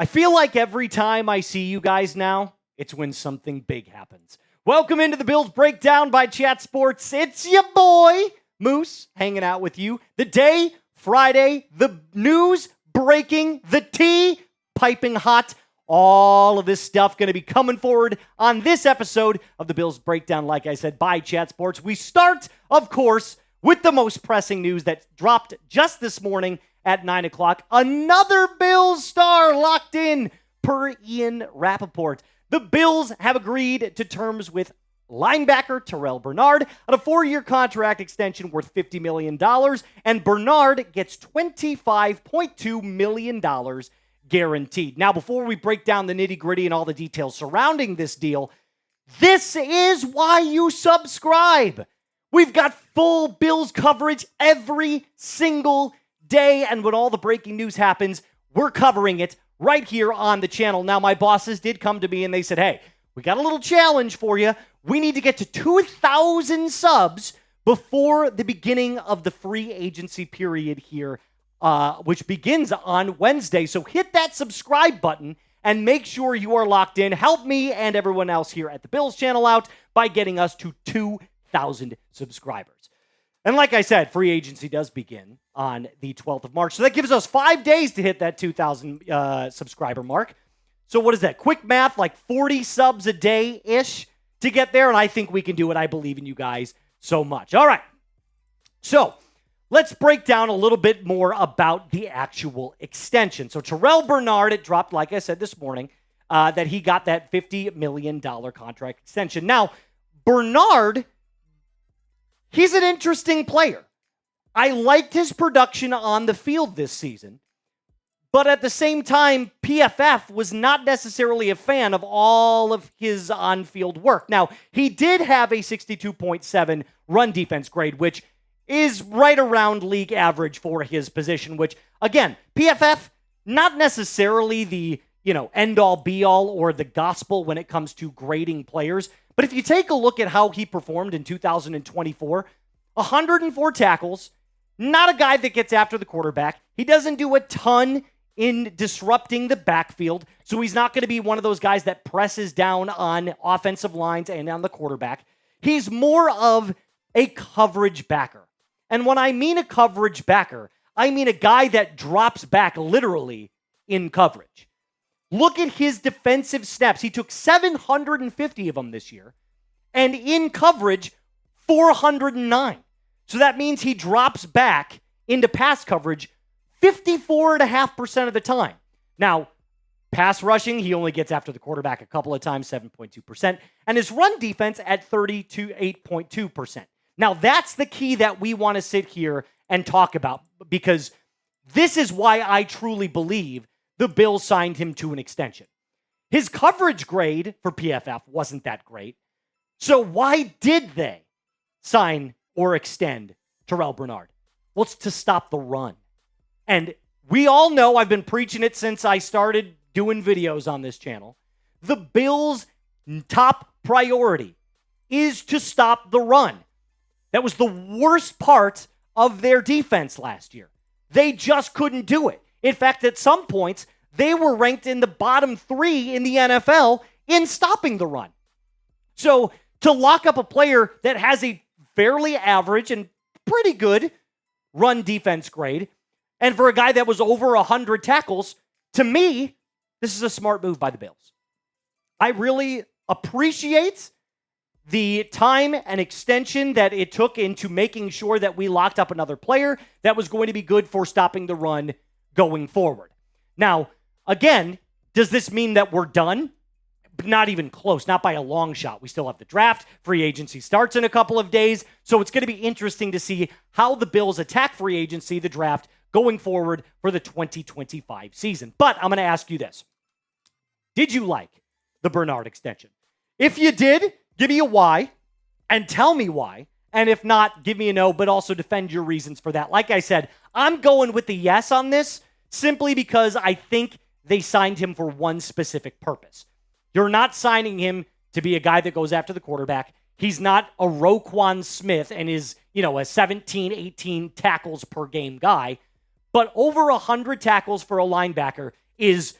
I feel like every time I see you guys now, it's when something big happens. Welcome into the Bills Breakdown by Chat Sports. It's your boy, Moose, hanging out with you. The day, Friday, the news breaking, the tea piping hot. All of this stuff going to be coming forward on this episode of the Bills Breakdown, like I said, by Chat Sports. We start, of course, with the most pressing news that dropped just this morning at 9 o'clock. Another Bills star locked in per Ian Rappaport. The Bills have agreed to terms with linebacker Terrell Bernard on a 4-year contract extension worth $50 million, and Bernard gets $25.2 million guaranteed. Now, before we break down the nitty-gritty and all the details surrounding this deal, this is why you subscribe. We've got full Bills coverage every single day, and when all the breaking news happens, we're covering it right here on the channel. Now, my bosses did come to me and they said, hey, we got a little challenge for you. We need to get to 2,000 subs before the beginning of the free agency period here, which begins on Wednesday. So hit that subscribe button and make sure you are locked in. Help me and everyone else here at the Bills channel out by getting us to 2,000 subscribers. And like I said, free agency does begin on the 12th of March. So that gives us 5 days to hit that 2,000 subscriber mark. So what is that? Quick math, like 40 subs a day-ish to get there. And I think we can do it. I believe in you guys so much. All right. So let's break down a little bit more about the actual extension. So Terrell Bernard, it dropped, like I said this morning, that he got that $50 million contract extension. Now, Bernard, he's an interesting player. I liked his production on the field this season, but at the same time, PFF was not necessarily a fan of all of his on-field work. Now, he did have a 62.7 run defense grade, which is right around league average for his position, which, again, PFF, not necessarily the, end-all, be-all or the gospel when it comes to grading players. But if you take a look at how he performed in 2024, 104 tackles, not a guy that gets after the quarterback. He doesn't do a ton in disrupting the backfield, so he's not going to be one of those guys that presses down on offensive lines and on the quarterback. He's more of a coverage backer. And when I mean a coverage backer, I mean a guy that drops back literally in coverage. Look at his defensive snaps. He took 750 of them this year, and in coverage, 409. So that means he drops back into pass coverage 54.5% of the time. Now, pass rushing, he only gets after the quarterback a couple of times, 7.2%, and his run defense at 38.2%. Now, that's the key that we want to sit here and talk about, because this is why I truly believe the Bills signed him to an extension. His coverage grade for PFF wasn't that great. So why did they sign or extend Terrell Bernard? Well, it's to stop the run. And we all know, I've been preaching it since I started doing videos on this channel, the Bills' top priority is to stop the run. That was the worst part of their defense last year. They just couldn't do it. In fact, at some points, they were ranked in the bottom 3 in the NFL in stopping the run. So to lock up a player that has a fairly average and pretty good run defense grade, and for a guy that was over 100 tackles, to me, this is a smart move by the Bills. I really appreciate the time and extension that it took into making sure that we locked up another player that was going to be good for stopping the run going forward. Now, again, does this mean that we're done? Not even close, not by a long shot. We still have the draft. Free agency starts in a couple of days. So it's going to be interesting to see how the Bills attack free agency, the draft, going forward for the 2025 season. But I'm going to ask you this. Did you like the Bernard extension? If you did, give me a why and tell me why. And if not, give me a no, but also defend your reasons for that. Like I said, I'm going with the yes on this simply because I think they signed him for one specific purpose. You're not signing him to be a guy that goes after the quarterback. He's not a Roquan Smith and is, a 17, 18 tackles per game guy. But over 100 tackles for a linebacker is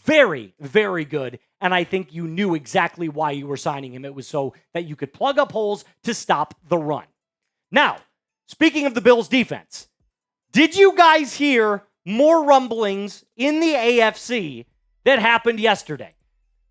very, very good. And I think you knew exactly why you were signing him. It was so that you could plug up holes to stop the run. Now, speaking of the Bills defense, did you guys hear more rumblings in the AFC that happened yesterday?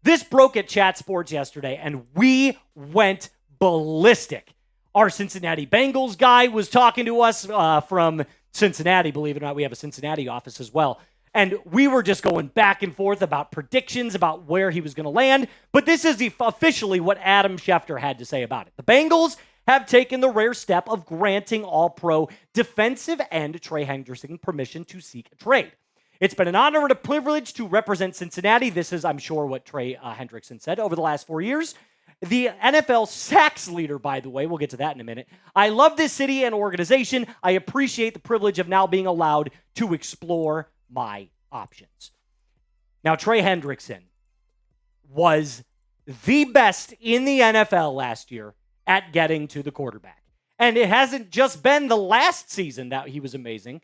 This broke at Chat Sports yesterday, and we went ballistic. Our Cincinnati Bengals guy was talking to us from Cincinnati. Believe it or not, we have a Cincinnati office as well. And we were just going back and forth about predictions, about where he was going to land. But this is officially what Adam Schefter had to say about it. The Bengals have taken the rare step of granting All-Pro defensive end Trey Hendrickson permission to seek a trade. It's been an honor and a privilege to represent Cincinnati. This is, I'm sure, what Trey Hendrickson said over the last 4 years. The NFL sacks leader, by the way. We'll get to that in a minute. I love this city and organization. I appreciate the privilege of now being allowed to explore my options. Now, Trey Hendrickson was the best in the NFL last year at getting to the quarterback. And it hasn't just been the last season that he was amazing.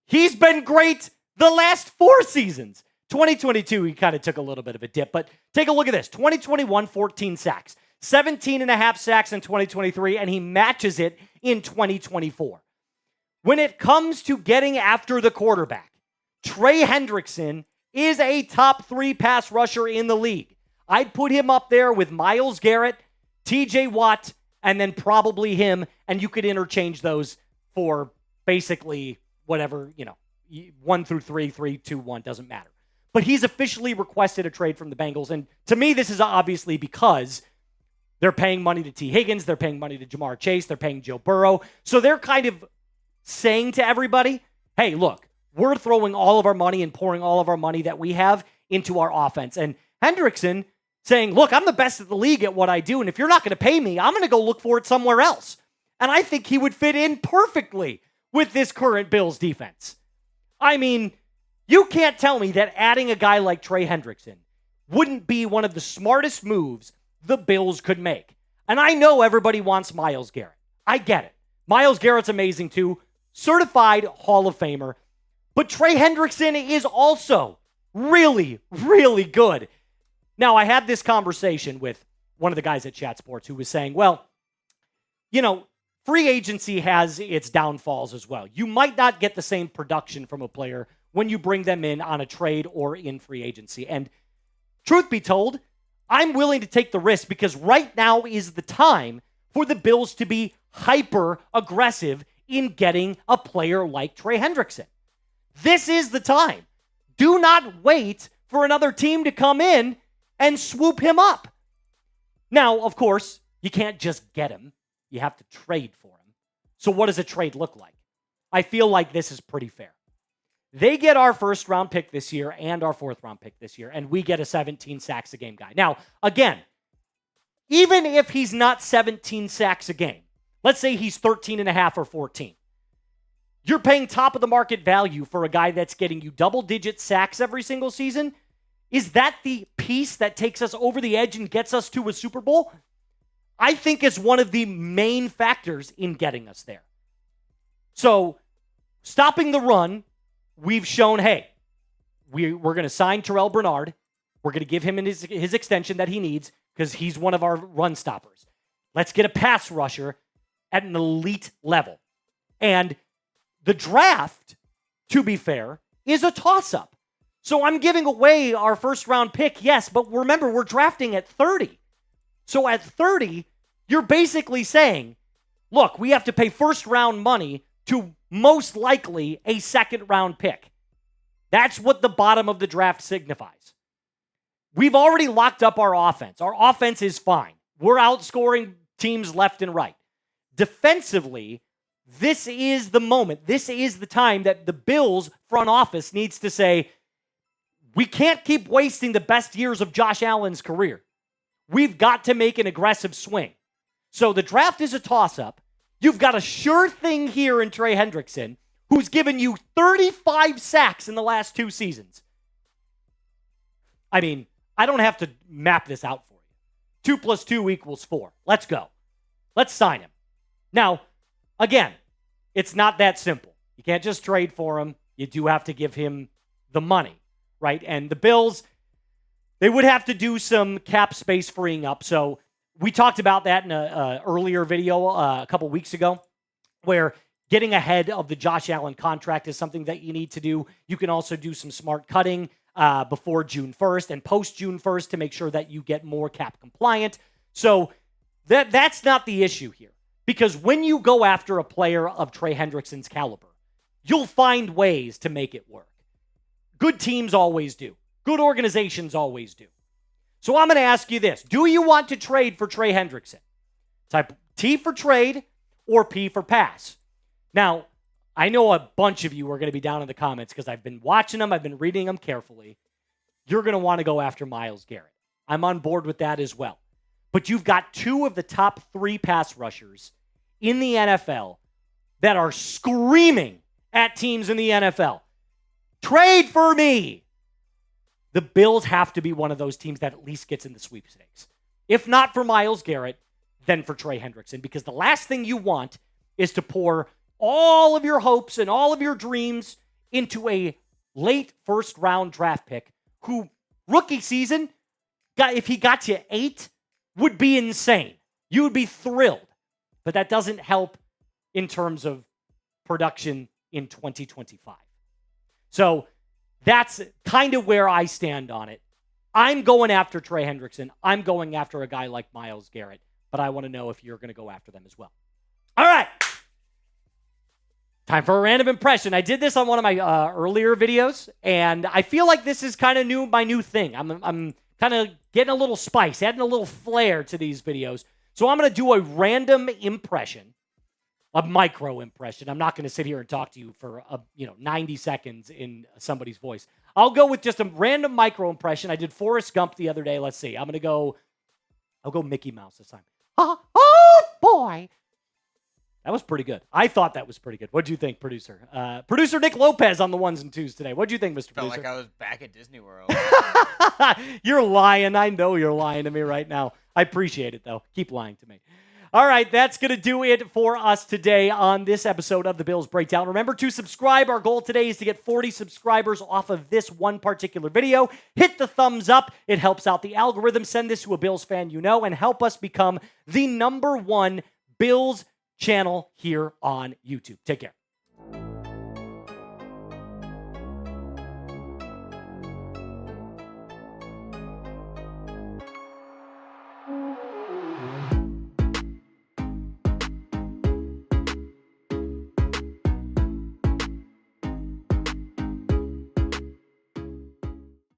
He's been great the last 4 seasons. 2022, he kind of took a little bit of a dip, but take a look at this. 2021, 14 sacks, 17 and a half sacks in 2023, and he matches it in 2024. When it comes to getting after the quarterback, Trey Hendrickson is a top 3 pass rusher in the league. I'd put him up there with Myles Garrett, TJ Watt, and then probably him, and you could interchange those for basically whatever, 1 through 3, 3, 2, 1, doesn't matter. But he's officially requested a trade from the Bengals, and to me, this is obviously because they're paying money to T. Higgins, they're paying money to Jamar Chase, they're paying Joe Burrow, so they're kind of saying to everybody, hey, look, we're throwing all of our money and pouring all of our money that we have into our offense. And Hendrickson saying, look, I'm the best of the league at what I do, and if you're not going to pay me, I'm going to go look for it somewhere else. And I think he would fit in perfectly with this current Bills defense. I mean, you can't tell me that adding a guy like Trey Hendrickson wouldn't be one of the smartest moves the Bills could make. And I know everybody wants Myles Garrett. I get it. Myles Garrett's amazing too. Certified Hall of Famer. But Trey Hendrickson is also really, really good. Now, I had this conversation with one of the guys at Chat Sports who was saying, well, free agency has its downfalls as well. You might not get the same production from a player when you bring them in on a trade or in free agency. And truth be told, I'm willing to take the risk because right now is the time for the Bills to be hyper aggressive in getting a player like Trey Hendrickson. This is the time. Do not wait for another team to come in and swoop him up. Now, of course, you can't just get him. You have to trade for him. So what does a trade look like? I feel like this is pretty fair. They get our first round pick this year and our 4th round pick this year, and we get a 17 sacks a game guy. Now, again, even if he's not 17 sacks a game, let's say he's 13 and a half or 14. You're paying top of the market value for a guy that's getting you double-digit sacks every single season. Is that the piece that takes us over the edge and gets us to a Super Bowl? I think it's one of the main factors in getting us there. So, stopping the run, we've shown, hey, we're going to sign Terrell Bernard. We're going to give him his extension that he needs because he's one of our run stoppers. Let's get a pass rusher at an elite level. And the draft, to be fair, is a toss-up. So I'm giving away our first-round pick, yes, but remember, we're drafting at 30. So at 30, you're basically saying, look, we have to pay first-round money to most likely a second-round pick. That's what the bottom of the draft signifies. We've already locked up our offense. Our offense is fine. We're outscoring teams left and right. Defensively, this is the moment. This is the time that the Bills front office needs to say, we can't keep wasting the best years of Josh Allen's career. We've got to make an aggressive swing. So the draft is a toss-up. You've got a sure thing here in Trey Hendrickson, who's given you 35 sacks in the last 2 seasons. I mean, I don't have to map this out for you. 2 + 2 = 4. Let's go. Let's sign him. Now, again, it's not that simple. You can't just trade for him. You do have to give him the money. right? And the Bills, they would have to do some cap space freeing up. So we talked about that in an earlier video a couple weeks ago, where getting ahead of the Josh Allen contract is something that you need to do. You can also do some smart cutting before June 1st and post June 1st to make sure that you get more cap compliant. So that's not the issue here. Because when you go after a player of Trey Hendrickson's caliber, you'll find ways to make it work. Good teams always do. Good organizations always do. So I'm going to ask you this. Do you want to trade for Trey Hendrickson? Type T for trade or P for pass. Now, I know a bunch of you are going to be down in the comments because I've been watching them. I've been reading them carefully. You're going to want to go after Myles Garrett. I'm on board with that as well. But you've got two of the top 3 pass rushers in the NFL that are screaming at teams in the NFL. Trade for me. The Bills have to be one of those teams that at least gets in the sweepstakes. If not for Myles Garrett, then for Trey Hendrickson. Because the last thing you want is to pour all of your hopes and all of your dreams into a late first-round draft pick who, rookie season, if he got you 8, would be insane. You would be thrilled. But that doesn't help in terms of production in 2025. So that's kind of where I stand on it. I'm going after Trey Hendrickson. I'm going after a guy like Myles Garrett. But I want to know if you're going to go after them as well. All right. Time for a random impression. I did this on one of my earlier videos, and I feel like this is kind of my new thing. I'm kind of getting a little spice, adding a little flair to these videos. So I'm going to do a random impression, a micro impression. I'm not going to sit here and talk to you for 90 seconds in somebody's voice. I'll go with just a random micro impression. I did Forrest Gump the other day. Let's see. I'll go Mickey Mouse this time. Oh boy. That was pretty good. I thought that was pretty good. What'd you think, producer? Producer Nick Lopez on the 1s and 2s today. What'd you think, Mr. Felt Producer? like I was back at Disney World. You're lying. I know you're lying to me right now. I appreciate it, though. Keep lying to me. All right, that's going to do it for us today on this episode of the Bills Breakdown. Remember to subscribe. Our goal today is to get 40 subscribers off of this one particular video. Hit the thumbs up. It helps out the algorithm. Send this to a Bills fan you know and help us become the #1 Bills channel here on YouTube. Take care.